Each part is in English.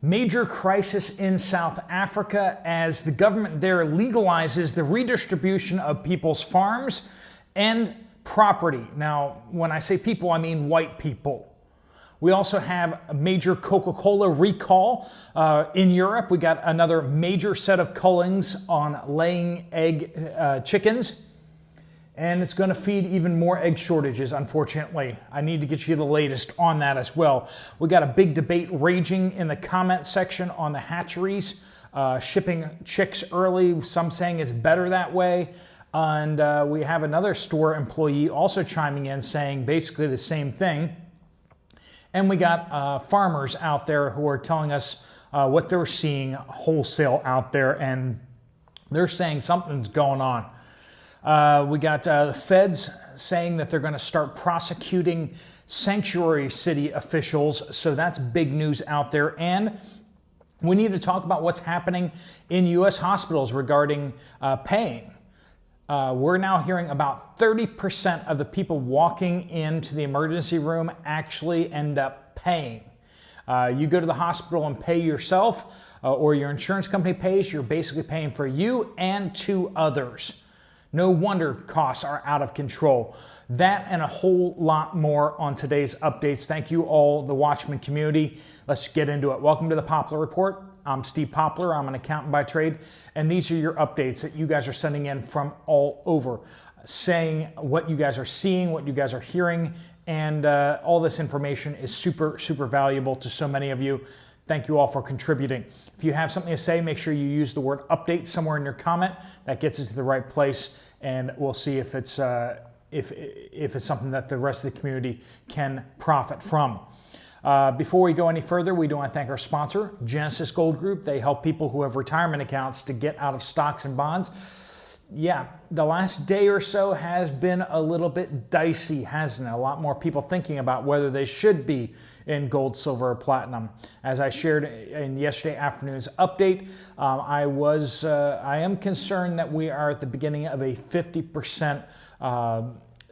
Major crisis in South Africa as the government there legalizes the redistribution of people's farms and property. Now, when I say people, I mean white people. We also have a major Coca-Cola recall in Europe. We got another major set of cullings on laying egg chickens. And it's going to feed even more egg shortages, unfortunately. I need to get you the latest on that as well. We got a big debate raging in the comment section on the hatcheries, shipping chicks early, some saying it's better that way. And we have another store employee also chiming in saying basically the same thing. And we got farmers out there who are telling us what they're seeing wholesale out there, and they're saying something's going on. We got the feds saying that they're going to start prosecuting sanctuary city officials, so that's big news out there. And we need to talk about what's happening in U.S. hospitals regarding paying. We're now hearing about 30% of the people walking into the emergency room actually end up paying. You go to the hospital and pay yourself, or your insurance company pays, you're basically paying for you and 2 others. No wonder costs are out of control. That and a whole lot more on today's updates. Thank you all, the Watchman community. Let's get into it. Welcome to the Poplar Report. I'm Steve Poplar. I'm an accountant by trade. And these are your updates that you guys are sending in from all over, saying what you guys are seeing, what you guys are hearing. And all this information is super, super valuable to so many of you. Thank you all for contributing. If you have something to say, make sure you use the word update somewhere in your comment. That gets it to the right place, and we'll see if it's something that the rest of the community can profit from. Before we go any further, we do want to thank our sponsor, Genesis Gold Group. They help people who have retirement accounts to get out of stocks and bonds. Yeah, the last day or so has been a little bit dicey, hasn't it? A lot more people thinking about whether they should be in gold, silver, or platinum. As I shared in yesterday afternoon's update, I am concerned that we are at the beginning of a 50%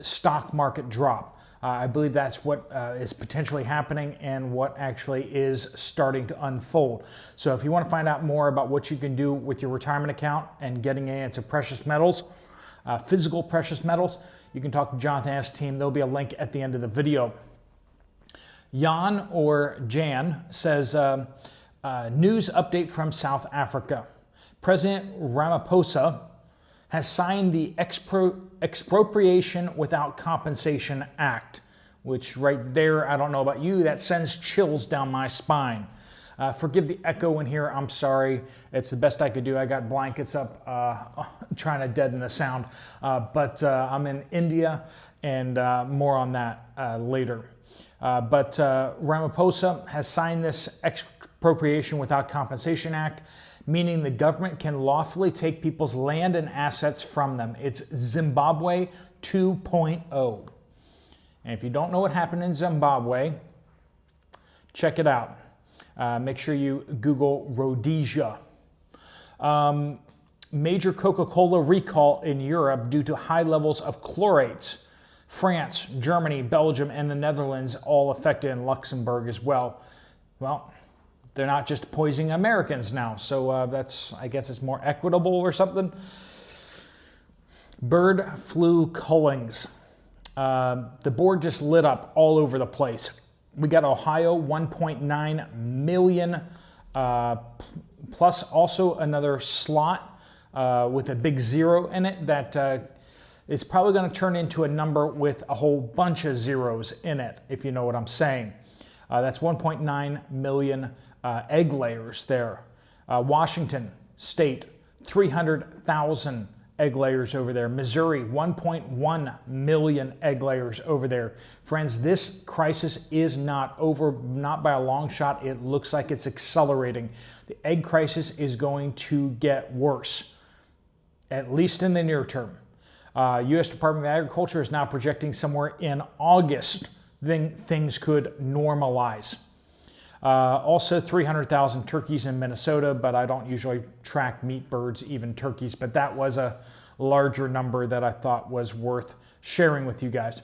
stock market drop. I believe that's what is potentially happening and what actually is starting to unfold. So if you want to find out more about what you can do with your retirement account and getting into precious metals, physical precious metals, you can talk to Jonathan and his team. There'll be a link at the end of the video. Jan or Jan says, news update from South Africa. President Ramaphosa has signed the Expropriation Without Compensation Act, which right there, I don't know about you, that sends chills down my spine. Forgive the echo in here, I'm sorry. It's the best I could do. I got blankets up trying to deaden the sound, but I'm in India, and more on that later. But Ramaphosa has signed this Expropriation Without Compensation Act, meaning the government can lawfully take people's land and assets from them. It's Zimbabwe 2.0. And if you don't know what happened in Zimbabwe, check it out. Make sure you Google Rhodesia. Major Coca-Cola recall in Europe due to high levels of chlorates. France, Germany, Belgium, and the Netherlands all affected, and Luxembourg as well. Well, they're not just poisoning Americans now, so I guess it's more equitable or something. Bird flu cullings. The board just lit up all over the place. We got Ohio, 1.9 million, plus also another slot with a big 0 in it that is probably going to turn into a number with a whole bunch of zeros in it, if you know what I'm saying. That's 1.9 million egg layers there. Washington State, 300,000 egg layers over there. Missouri, 1.1 million egg layers over there. Friends, this crisis is not over, not by a long shot. It looks like it's accelerating. The egg crisis is going to get worse, at least in the near term. U.S. Department of Agriculture is now projecting somewhere in August things could normalize. Also 300,000 turkeys in Minnesota, but I don't usually track meat birds, even turkeys, but that was a larger number that I thought was worth sharing with you guys.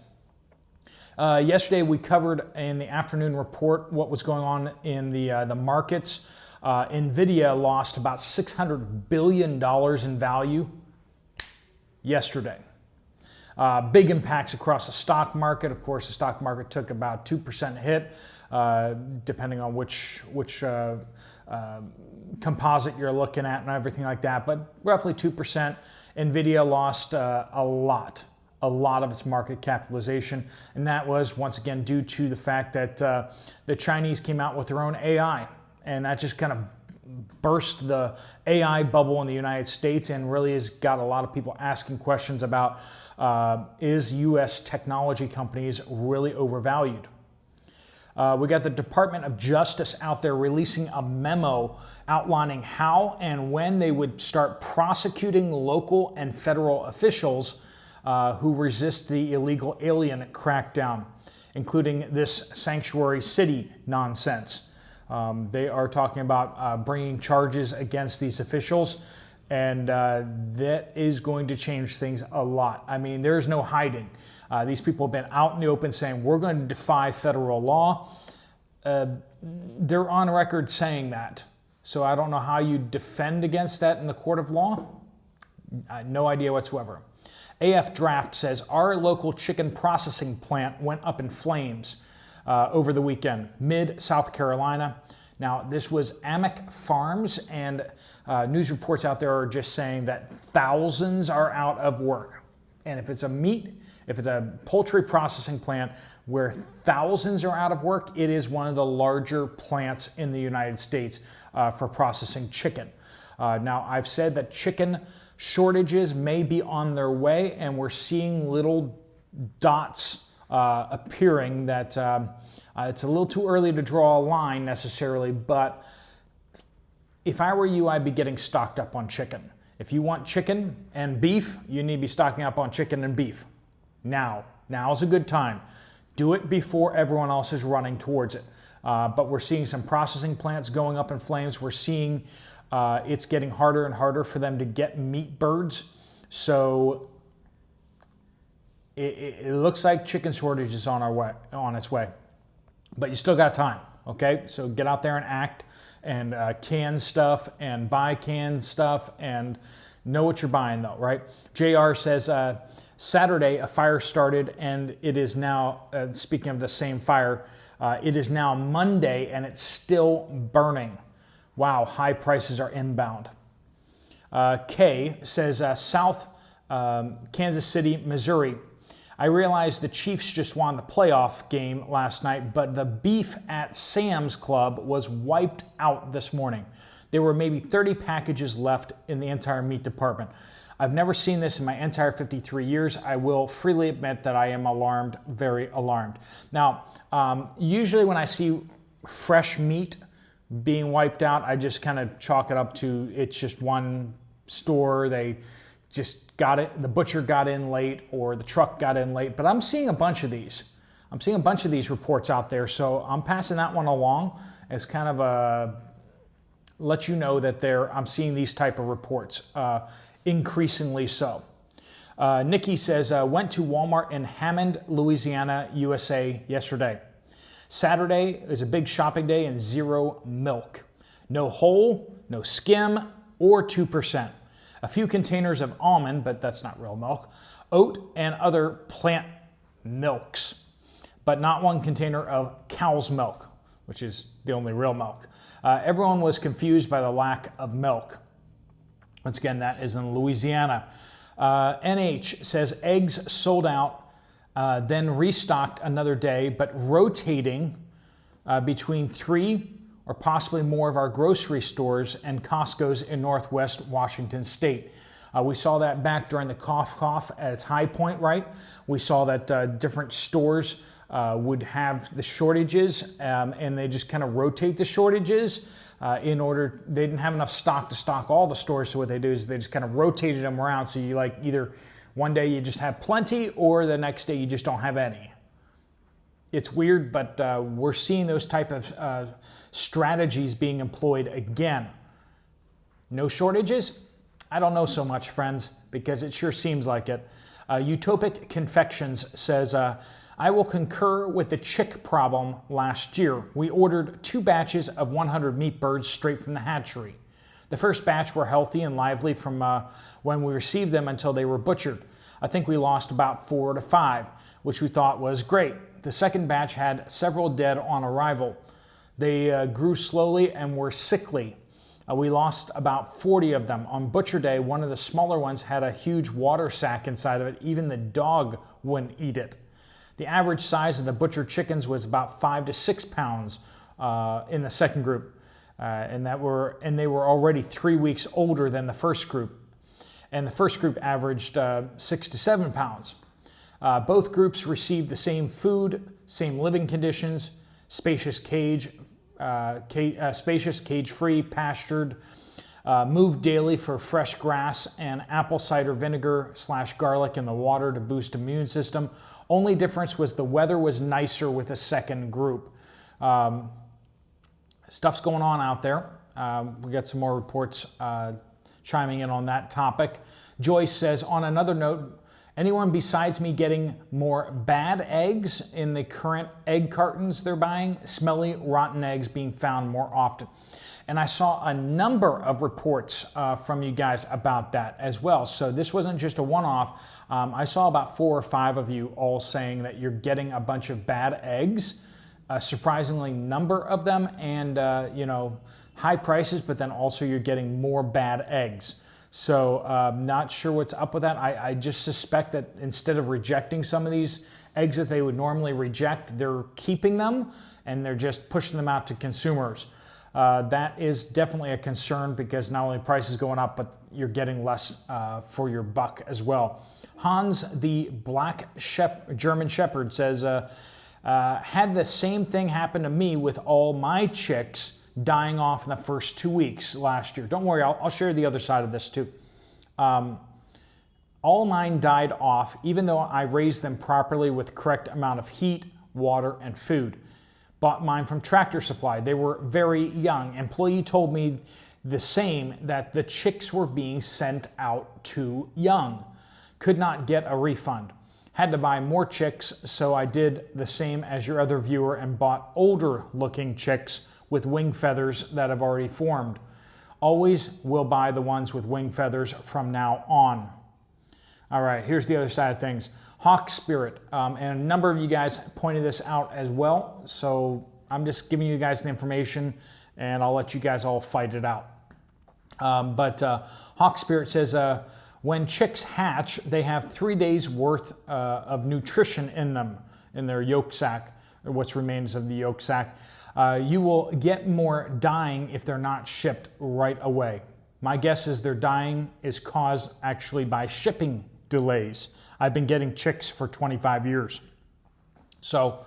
Yesterday, we covered in the afternoon report what was going on in the markets. NVIDIA lost about $600 billion in value yesterday. Big impacts across the stock market. Of course, the stock market took about 2% hit, depending on which composite you're looking at and everything like that, but roughly 2%. NVIDIA lost a lot of its market capitalization, and that was once again due to the fact that the Chinese came out with their own AI, and that just kind of burst the AI bubble in the United States and really has got a lot of people asking questions about is U.S. technology companies really overvalued? We got the Department of Justice out there releasing a memo outlining how and when they would start prosecuting local and federal officials who resist the illegal alien crackdown, including this sanctuary city nonsense. They are talking about bringing charges against these officials, and that is going to change things a lot. I mean, there's no hiding. These people have been out in the open saying, we're going to defy federal law. They're on record saying that. So I don't know how you defend against that in the court of law. No idea whatsoever. AF Draft says, our local chicken processing plant went up in flames over the weekend, mid-South Carolina. Now, this was Amick Farms, and news reports out there are just saying that thousands are out of work. And if it's a poultry processing plant where thousands are out of work, it is one of the larger plants in the United States for processing chicken. Now, I've said that chicken shortages may be on their way, and we're seeing little dots appearing that it's a little too early to draw a line necessarily, but if I were you, I'd be getting stocked up on chicken. If you want chicken and beef, you need to be stocking up on chicken and beef. Now's a good time. Do it before everyone else is running towards it. But we're seeing some processing plants going up in flames. We're seeing it's getting harder and harder for them to get meat birds. So it looks like chicken shortage is on its way. But you still got time, okay? So get out there and act, and can stuff and buy canned stuff and know what you're buying though, right? JR says, Saturday a fire started, and it is now, speaking of the same fire, it is now Monday and it's still burning. Wow, high prices are inbound. Kay says, South Kansas City, Missouri. I realized the Chiefs just won the playoff game last night, but the beef at Sam's Club was wiped out this morning. There were maybe 30 packages left in the entire meat department. I've never seen this in my entire 53 years. I will freely admit that I am alarmed, very alarmed. Now, usually when I see fresh meat being wiped out, I just kind of chalk it up to it's just one store. They just got it, the butcher got in late or the truck got in late, but I'm seeing a bunch of these. I'm seeing a bunch of these reports out there, so I'm passing that one along as kind of a, let you know that I'm seeing these type of reports, increasingly so. Nikki says, went to Walmart in Hammond, Louisiana, USA yesterday. Saturday is a big shopping day and zero milk. No whole, no skim, or 2%. A few containers of almond, but that's not real milk, oat, and other plant milks, but not one container of cow's milk, which is the only real milk. Everyone was confused by the lack of milk. Once again, that is in Louisiana. NH says eggs sold out, then restocked another day, but rotating between 3 or possibly more of our grocery stores and Costco's in Northwest Washington State. We saw that back during the cough at its high point, right? We saw that different stores would have the shortages, and they just kind of rotate the shortages in order, they didn't have enough stock to stock all the stores, so what they do is they just kind of rotated them around, so you like either one day you just have plenty or the next day you just don't have any. It's weird, but we're seeing those type of strategies being employed again. No shortages? I don't know so much, friends, because it sure seems like it. Utopic Confections says, I will concur with the chick problem last year. We ordered 2 batches of 100 meat birds straight from the hatchery. The first batch were healthy and lively from when we received them until they were butchered. I think we lost about 4 to 5, which we thought was great. The second batch had several dead on arrival. They grew slowly and were sickly. We lost about 40 of them. On butcher day, one of the smaller ones had a huge water sack inside of it. Even the dog wouldn't eat it. The average size of the butchered chickens was about 5 to 6 pounds in the second group. And they were already 3 weeks older than the first group. And the first group averaged 6 to 7 pounds. Both groups received the same food, same living conditions, spacious cage-free, pastured, moved daily for fresh grass and apple cider vinegar / garlic in the water to boost immune system. Only difference was the weather was nicer with the second group. Stuff's going on out there. We got some more reports chiming in on that topic. Joyce says, on another note, anyone besides me getting more bad eggs in the current egg cartons they're buying? Smelly, rotten eggs being found more often. And I saw a number of reports from you guys about that as well. So this wasn't just a one-off. I saw about 4 or 5 of you all saying that you're getting a bunch of bad eggs, a surprisingly number of them, and high prices, but then also you're getting more bad eggs. So not sure what's up with that. I just suspect that instead of rejecting some of these eggs that they would normally reject, they're keeping them and they're just pushing them out to consumers. That is definitely a concern because not only price is going up, but you're getting less for your buck as well. Hans, the black German Shepherd, says, had the same thing happen to me with all my chicks dying off in the first 2 weeks last year. Don't worry, I'll share the other side of this too. All mine died off, even though I raised them properly with correct amount of heat, water, and food. Bought mine from Tractor Supply. They were very young. Employee told me the same, that the chicks were being sent out too young. Could not get a refund. Had to buy more chicks, so I did the same as your other viewer and bought older looking chicks with wing feathers that have already formed. Always will buy the ones with wing feathers from now on. All right, here's the other side of things. Hawk Spirit, and a number of you guys pointed this out as well, so I'm just giving you guys the information and I'll let you guys all fight it out. But Hawk Spirit says, when chicks hatch, they have 3 days worth of nutrition in them, in their yolk sac, or what's remains of the yolk sac. You will get more dying if they're not shipped right away. My guess is their dying is caused actually by shipping delays. I've been getting chicks for 25 years. So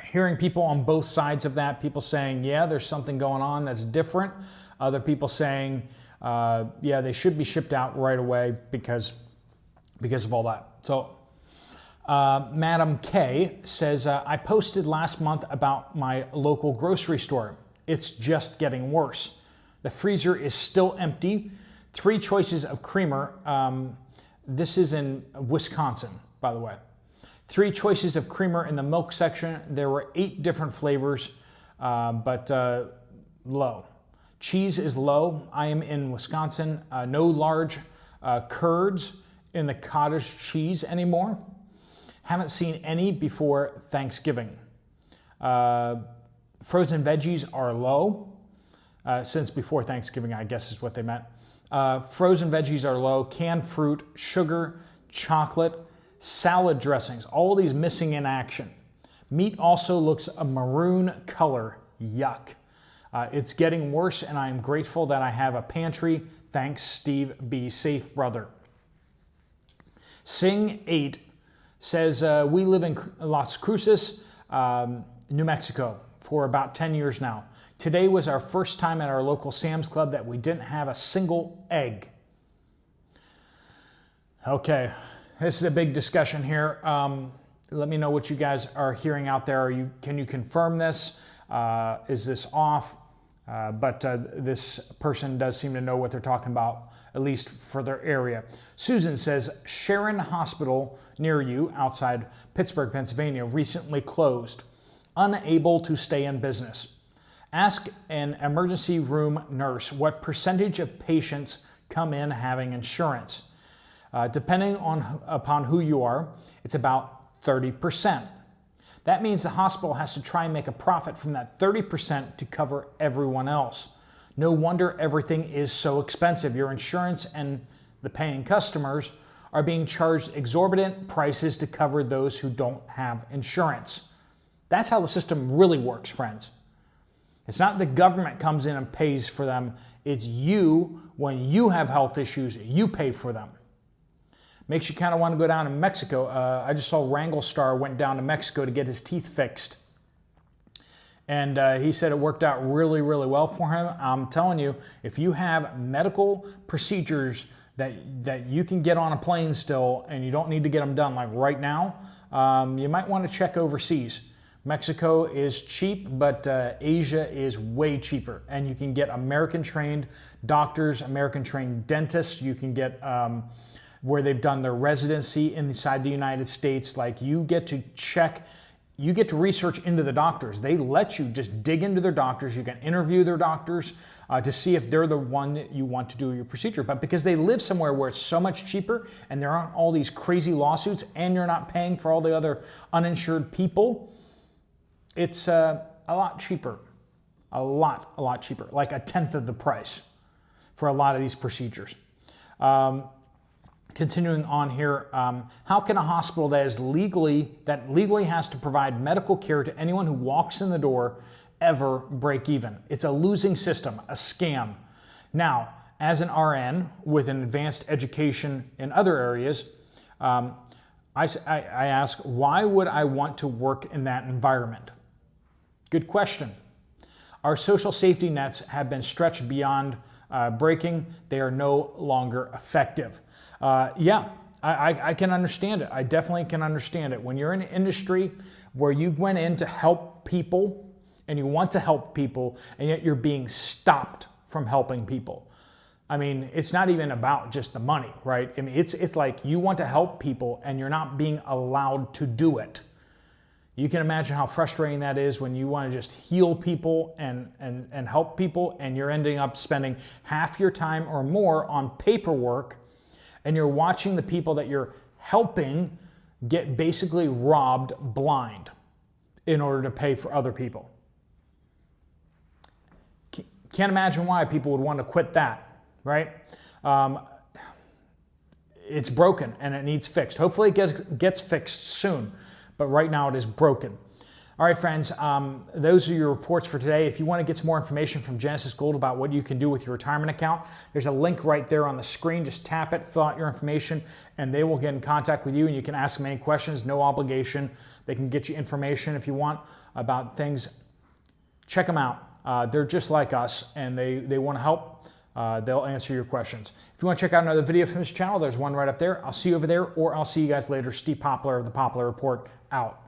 hearing people on both sides of that, people saying, yeah, there's something going on that's different. Other people saying, yeah, they should be shipped out right away because of all that. So Madam K says, I posted last month about my local grocery store. It's just getting worse. The freezer is still empty. 3 choices of creamer. This is in Wisconsin, by the way. 3 choices of creamer in the milk section. There were 8 different flavors, but low. Cheese is low. I am in Wisconsin. No large curds in the cottage cheese anymore. Haven't seen any before Thanksgiving. Frozen veggies are low. Since before Thanksgiving, I guess is what they meant. Frozen veggies are low. Canned fruit, sugar, chocolate, salad dressings, all of these missing in action. Meat also looks a maroon color. Yuck. It's getting worse, and I'm grateful that I have a pantry. Thanks, Steve. Be safe, brother. Sing 8 says, we live in Las Cruces, New Mexico, for about 10 years now. Today was our first time at our local Sam's Club that we didn't have a single egg. Okay, this is a big discussion here. Let me know what you guys are hearing out there. Can you confirm this? Is this off? But this person does seem to know what they're talking about, at least for their area. Susan says, Sharon Hospital near you outside Pittsburgh, Pennsylvania, recently closed, unable to stay in business. Ask an emergency room nurse what percentage of patients come in having insurance. Depending upon who you are, it's about 30%. That means the hospital has to try and make a profit from that 30% to cover everyone else. No wonder everything is so expensive. Your insurance and the paying customers are being charged exorbitant prices to cover those who don't have insurance. That's how the system really works, friends. It's not the government comes in and pays for them. It's you, when you have health issues, you pay for them. Makes you kind of want to go down to Mexico. I just saw Wrangle Star went down to Mexico to get his teeth fixed. And he said it worked out really, really well for him. I'm telling you, if you have medical procedures that you can get on a plane still and you don't need to get them done like right now, you might want to check overseas. Mexico is cheap, but Asia is way cheaper. And you can get American-trained doctors, American-trained dentists. You can get where they've done their residency inside the United States. Like, you get to check, you get to research into the doctors. They let you just dig into their doctors. You can interview their doctors to see if they're the one that you want to do your procedure. But because they live somewhere where it's so much cheaper and there aren't all these crazy lawsuits and you're not paying for all the other uninsured people, it's a lot cheaper. A lot cheaper, like a tenth of the price for a lot of these procedures. Continuing on here, how can a hospital that legally has to provide medical care to anyone who walks in the door ever break even? It's a losing system, a scam. Now, as an RN with an advanced education in other areas, I ask, why would I want to work in that environment? Good question. Our social safety nets have been stretched beyond breaking. They are no longer effective. I can understand it. I definitely can understand it. When you're in an industry where you went in to help people and you want to help people, and yet you're being stopped from helping people. I mean, it's not even about just the money, right? I mean, it's like you want to help people and you're not being allowed to do it. You can imagine how frustrating that is when you want to just heal people and help people, and you're ending up spending half your time or more on paperwork, and you're watching the people that you're helping get basically robbed blind in order to pay for other people. Can't imagine why people would want to quit that, right? It's broken and it needs fixed. Hopefully it gets fixed soon, but right now it is broken. All right, friends, those are your reports for today. If you want to get some more information from Genesis Gold about what you can do with your retirement account, there's a link right there on the screen. Just tap it, fill out your information, and they will get in contact with you, and you can ask them any questions, no obligation. They can get you information if you want about things. Check them out. They're just like us, and they want to help. They'll answer your questions. If you want to check out another video from this channel, there's one right up there. I'll see you over there, or I'll see you guys later. Steve Poplar of the Poplar Report, out.